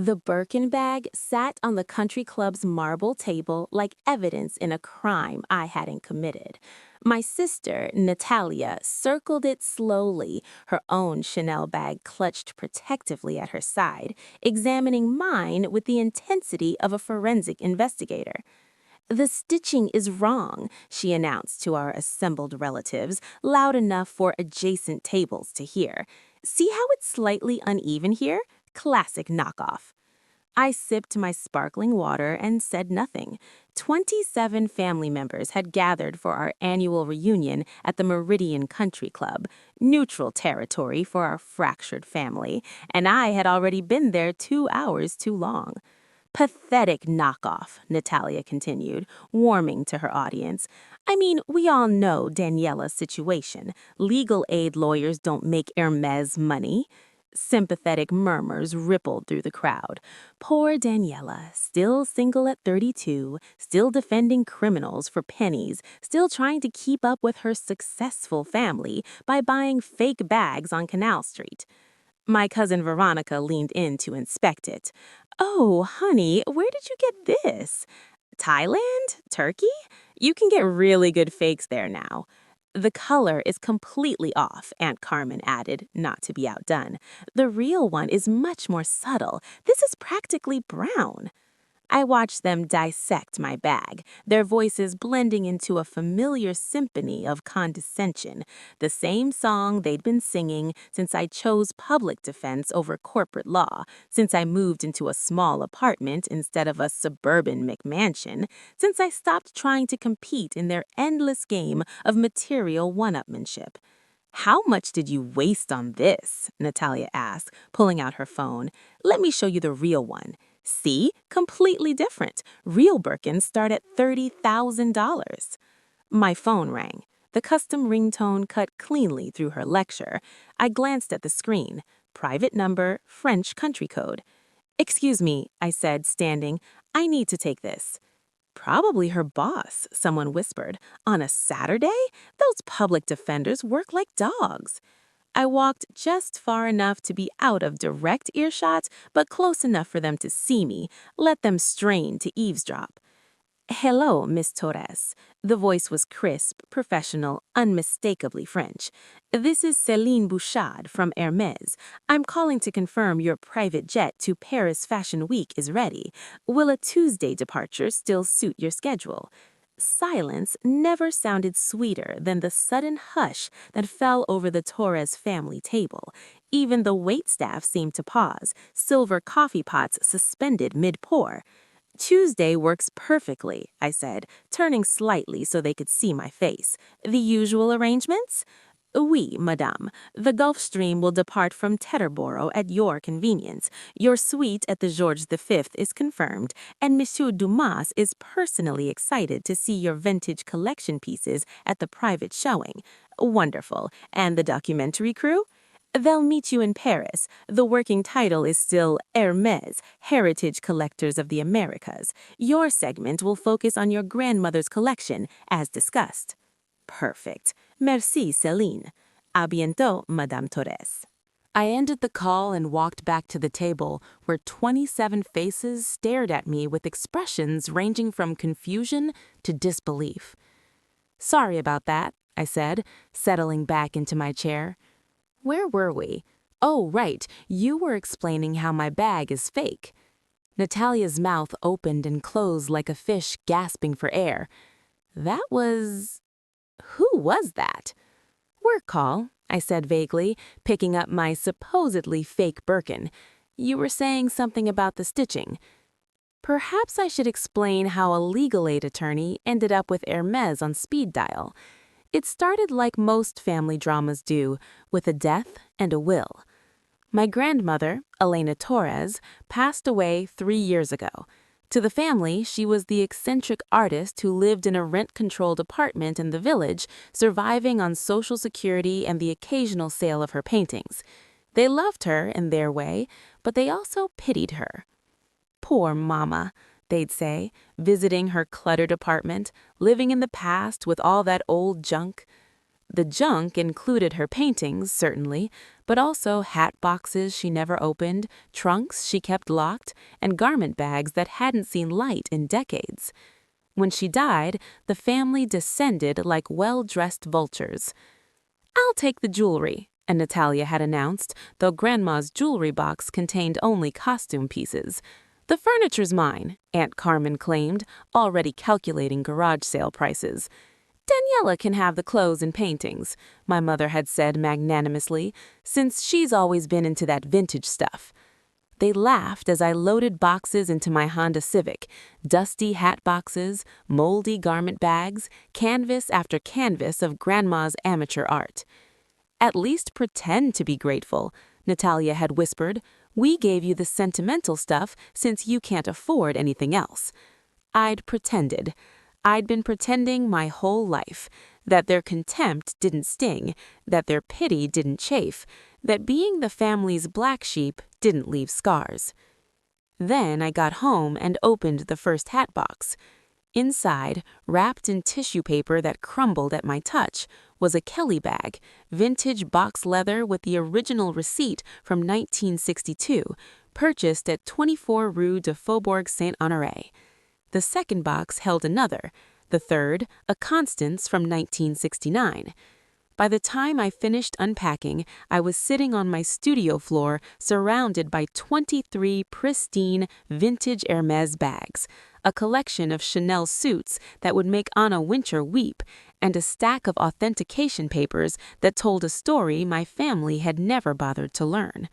The Birkin bag sat on the country club's marble table like evidence in a crime I hadn't committed. My sister, Natalia, circled it slowly, her own Chanel bag clutched protectively at her side, examining mine with the intensity of a forensic investigator. The stitching is wrong, she announced to our assembled relatives, loud enough for adjacent tables to hear. See how it's slightly uneven here? Classic knockoff. I sipped my sparkling water and said nothing. 27 family members had gathered for our annual reunion at the Meridian Country Club, neutral territory for our fractured family, and I had already been there 2 hours too long. Pathetic knockoff, Natalia continued, warming to her audience. I mean, we all know Daniela's situation. Legal aid lawyers don't make Hermès money. Sympathetic murmurs rippled through the crowd. Poor Daniela, still single at 32, still defending criminals for pennies, still trying to keep up with her successful family by buying fake bags on Canal Street. My cousin Veronica leaned in to inspect it. Oh, honey, where did you get this? Thailand? Turkey? You can get really good fakes there now. The color is completely off, Aunt Carmen added, not to be outdone. The real one is much more subtle. This is practically brown. I watched them dissect my bag, their voices blending into a familiar symphony of condescension, the same song they'd been singing since I chose public defense over corporate law, since I moved into a small apartment instead of a suburban McMansion, since I stopped trying to compete in their endless game of material one-upmanship. How much did you waste on this? Natalia asked, pulling out her phone. Let me show you the real one. See? Completely different. Real Birkins start at $30,000. My phone rang. The custom ringtone cut cleanly through her lecture. I glanced at the screen. Private number, French country code. Excuse me, I said, standing. I need to take this. Probably her boss, someone whispered. On a Saturday? Those public defenders work like dogs. I walked just far enough to be out of direct earshot, but close enough for them to see me, let them strain to eavesdrop. Hello, Miss Torres. The voice was crisp, professional, unmistakably French. This is Céline Bouchard from Hermès. I'm calling to confirm your private jet to Paris Fashion Week is ready. Will a Tuesday departure still suit your schedule? Silence never sounded sweeter than the sudden hush that fell over the Torres family table. Even the waitstaff seemed to pause, silver coffee pots suspended mid-pour. Tuesday works perfectly, I said, turning slightly so they could see my face. The usual arrangements? Oui, madame. The Gulfstream will depart from Teterboro at your convenience. Your suite at the George V is confirmed, and Monsieur Dumas is personally excited to see your vintage collection pieces at the private showing. Wonderful. And the documentary crew? They'll meet you in Paris. The working title is still Hermès, Heritage Collectors of the Americas. Your segment will focus on your grandmother's collection, as discussed. Perfect. Merci, Céline. A bientôt, Madame Torres. I ended the call and walked back to the table, where 27 faces stared at me with expressions ranging from confusion to disbelief. Sorry about that, I said, settling back into my chair. Where were we? Oh, right, you were explaining how my bag is fake. Natalia's mouth opened and closed like a fish gasping for air. That was... Who was that? Work call, I said vaguely, picking up my supposedly fake Birkin. You were saying something about the stitching. Perhaps I should explain how a legal aid attorney ended up with Hermès on speed dial. It started like most family dramas do, with a death and a will. My grandmother, Elena Torres, passed away 3 years ago. To the family, she was the eccentric artist who lived in a rent-controlled apartment in the village, surviving on Social Security and the occasional sale of her paintings. They loved her in their way, but they also pitied her. Poor mama, they'd say, visiting her cluttered apartment, living in the past with all that old junk. The junk included her paintings, certainly, but also hat boxes she never opened, trunks she kept locked, and garment bags that hadn't seen light in decades. When she died, the family descended like well-dressed vultures. "I'll take the jewelry," and Natalia had announced, though Grandma's jewelry box contained only costume pieces. "The furniture's mine," Aunt Carmen claimed, already calculating garage sale prices. "Daniela can have the clothes and paintings," my mother had said magnanimously, since she's always been into that vintage stuff. They laughed as I loaded boxes into my Honda Civic, dusty hat boxes, moldy garment bags, canvas after canvas of Grandma's amateur art. "At least pretend to be grateful," Natalia had whispered. "We gave you the sentimental stuff since you can't afford anything else." I'd pretended. I'd been pretending my whole life, that their contempt didn't sting, that their pity didn't chafe, that being the family's black sheep didn't leave scars. Then I got home and opened the first hat box. Inside, wrapped in tissue paper that crumbled at my touch, was a Kelly bag, vintage box leather with the original receipt from 1962, purchased at 24 Rue de Faubourg Saint-Honoré. The second box held another, the third, a Constance from 1969. By the time I finished unpacking, I was sitting on my studio floor surrounded by 23 pristine vintage Hermès bags, a collection of Chanel suits that would make Anna Wintour weep, and a stack of authentication papers that told a story my family had never bothered to learn.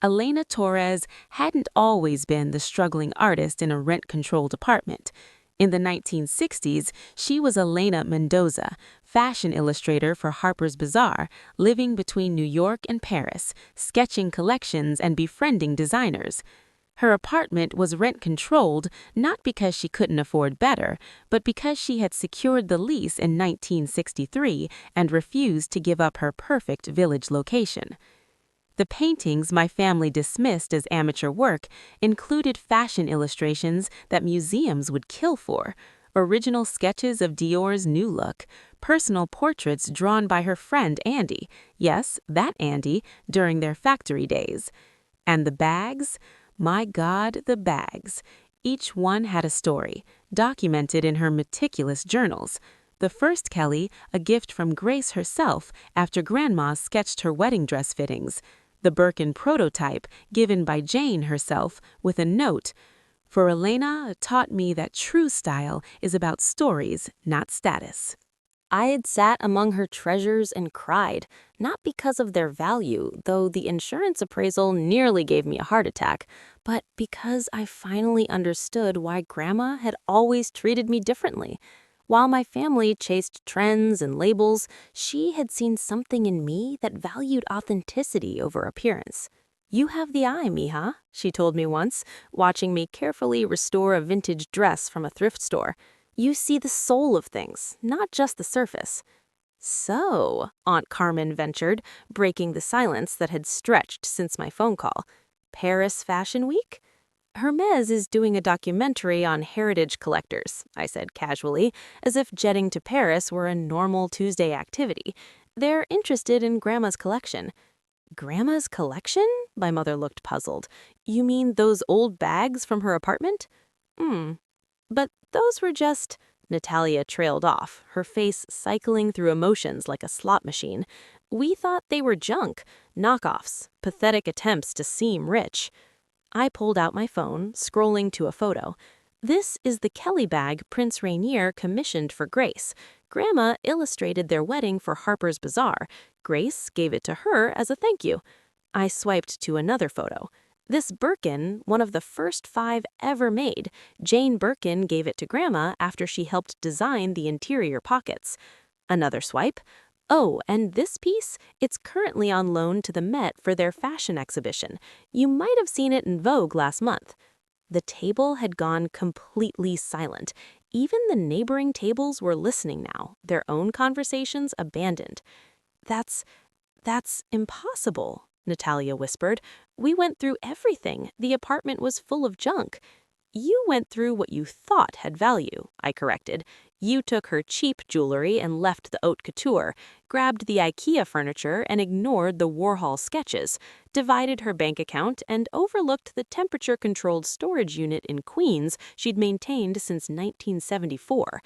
Elena Torres hadn't always been the struggling artist in a rent-controlled apartment. In the 1960s, she was Elena Mendoza, fashion illustrator for Harper's Bazaar, living between New York and Paris, sketching collections and befriending designers. Her apartment was rent-controlled not because she couldn't afford better, but because she had secured the lease in 1963 and refused to give up her perfect village location. The paintings my family dismissed as amateur work included fashion illustrations that museums would kill for, original sketches of Dior's new look, personal portraits drawn by her friend Andy, yes, that Andy, during their factory days. And the bags? My God, the bags. Each one had a story, documented in her meticulous journals. The first Kelly, a gift from Grace herself after Grandma sketched her wedding dress fittings. The Birkin prototype, given by Jane herself, with a note, "For Elena taught me that true style is about stories, not status." I had sat among her treasures and cried, not because of their value, though the insurance appraisal nearly gave me a heart attack, but because I finally understood why Grandma had always treated me differently. While my family chased trends and labels, she had seen something in me that valued authenticity over appearance. "You have the eye, mija," she told me once, watching me carefully restore a vintage dress from a thrift store. "You see the soul of things, not just the surface." "So," Aunt Carmen ventured, breaking the silence that had stretched since my phone call, "Paris Fashion Week?" "Hermès is doing a documentary on heritage collectors," I said casually, as if jetting to Paris were a normal Tuesday activity. "They're interested in Grandma's collection." "Grandma's collection?" My mother looked puzzled. "You mean those old bags from her apartment?" But those were just..." Natalia trailed off, her face cycling through emotions like a slot machine. "We thought they were junk, knockoffs, pathetic attempts to seem rich." I pulled out my phone, scrolling to a photo. "This is the Kelly bag Prince Rainier commissioned for Grace. Grandma illustrated their wedding for Harper's Bazaar. Grace gave it to her as a thank you." I swiped to another photo. "This Birkin, one of the first 5 ever made. Jane Birkin gave it to Grandma after she helped design the interior pockets." Another swipe. "Oh, and this piece? It's currently on loan to the Met for their fashion exhibition. You might have seen it in Vogue last month." The table had gone completely silent. Even the neighboring tables were listening now, their own conversations abandoned. That's impossible," Natalia whispered. "We went through everything. The apartment was full of junk." "You went through what you thought had value," I corrected. You took her cheap jewelry and left the haute couture, grabbed the IKEA furniture and ignored the Warhol sketches, divided her bank account and overlooked the temperature-controlled storage unit in Queens she'd maintained since 1974.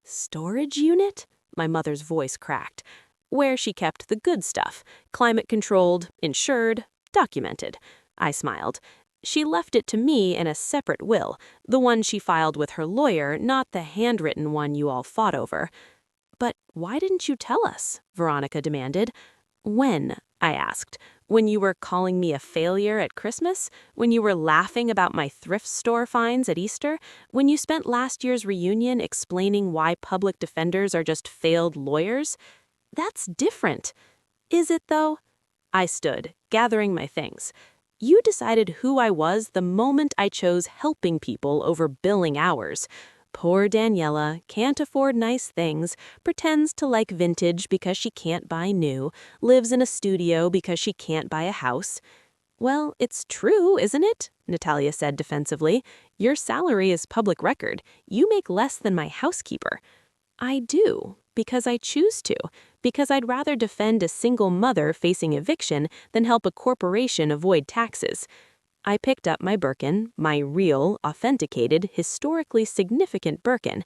Storage unit? My mother's voice cracked. Where she kept the good stuff, climate-controlled, insured, documented. I smiled. She left it to me in a separate will, the one she filed with her lawyer, not the handwritten one you all fought over. But why didn't you tell us? Veronica demanded. When? I asked. When you were calling me a failure at Christmas? When you were laughing about my thrift store finds at Easter? When you spent last year's reunion explaining why public defenders are just failed lawyers? That's different. Is it, though? I stood, gathering my things. You decided who I was the moment I chose helping people over billing hours. Poor Daniela can't afford nice things, pretends to like vintage because she can't buy new, lives in a studio because she can't buy a house. Well, it's true, isn't it? Natalia said defensively. Your salary is public record. You make less than my housekeeper. I do, because I choose to, because I'd rather defend a single mother facing eviction than help a corporation avoid taxes. I picked up my Birkin, my real, authenticated, historically significant Birkin.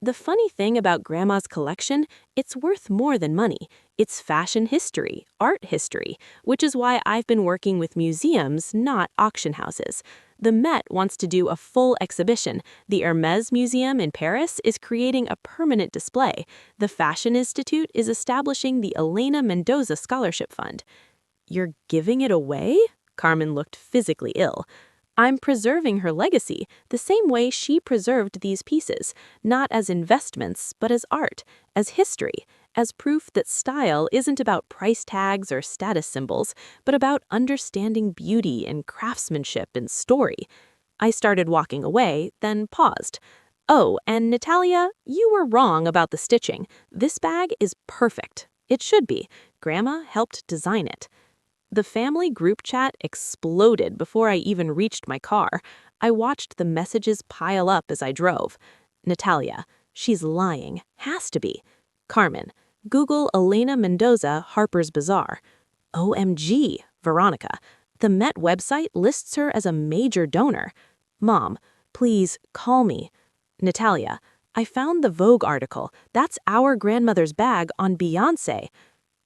The funny thing about Grandma's collection, it's worth more than money. It's fashion history, art history, which is why I've been working with museums, not auction houses. The Met wants to do a full exhibition. The Hermès Museum in Paris is creating a permanent display. The Fashion Institute is establishing the Elena Mendoza Scholarship Fund. You're giving it away? Carmen looked physically ill. I'm preserving her legacy, the same way she preserved these pieces, not as investments, but as art, as history, as proof that style isn't about price tags or status symbols, but about understanding beauty and craftsmanship and story. I started walking away, then paused. Oh, and Natalia, you were wrong about the stitching. This bag is perfect. It should be. Grandma helped design it. The family group chat exploded before I even reached my car. I watched the messages pile up as I drove. Natalia, she's lying. Has to be. Carmen, Google Elena Mendoza, Harper's Bazaar. OMG, Veronica. The Met website lists her as a major donor. Mom, please call me. Natalia, I found the Vogue article. That's our grandmother's bag on Beyoncé.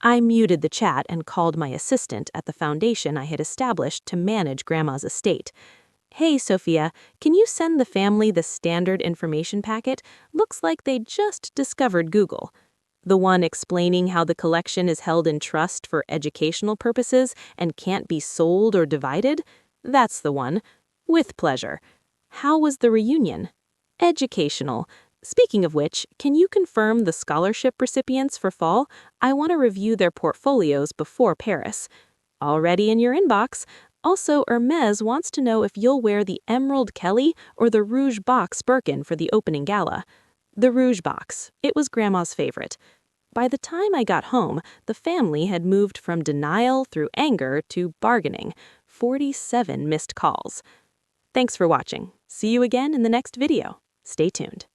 I muted the chat and called my assistant at the foundation I had established to manage Grandma's estate. Hey, Sophia, can you send the family the standard information packet? Looks like they just discovered Google. The one explaining how the collection is held in trust for educational purposes and can't be sold or divided? That's the one. With pleasure. How was the reunion? Educational. Speaking of which, can you confirm the scholarship recipients for fall? I want to review their portfolios before Paris. Already in your inbox. Also, Hermès wants to know if you'll wear the Emerald Kelly or the Rouge Box Birkin for the opening gala. The Rouge Box. It was Grandma's favorite. By the time I got home, the family had moved from denial through anger to bargaining. 47 missed calls. Thanks for watching. See you again in the next video. Stay tuned.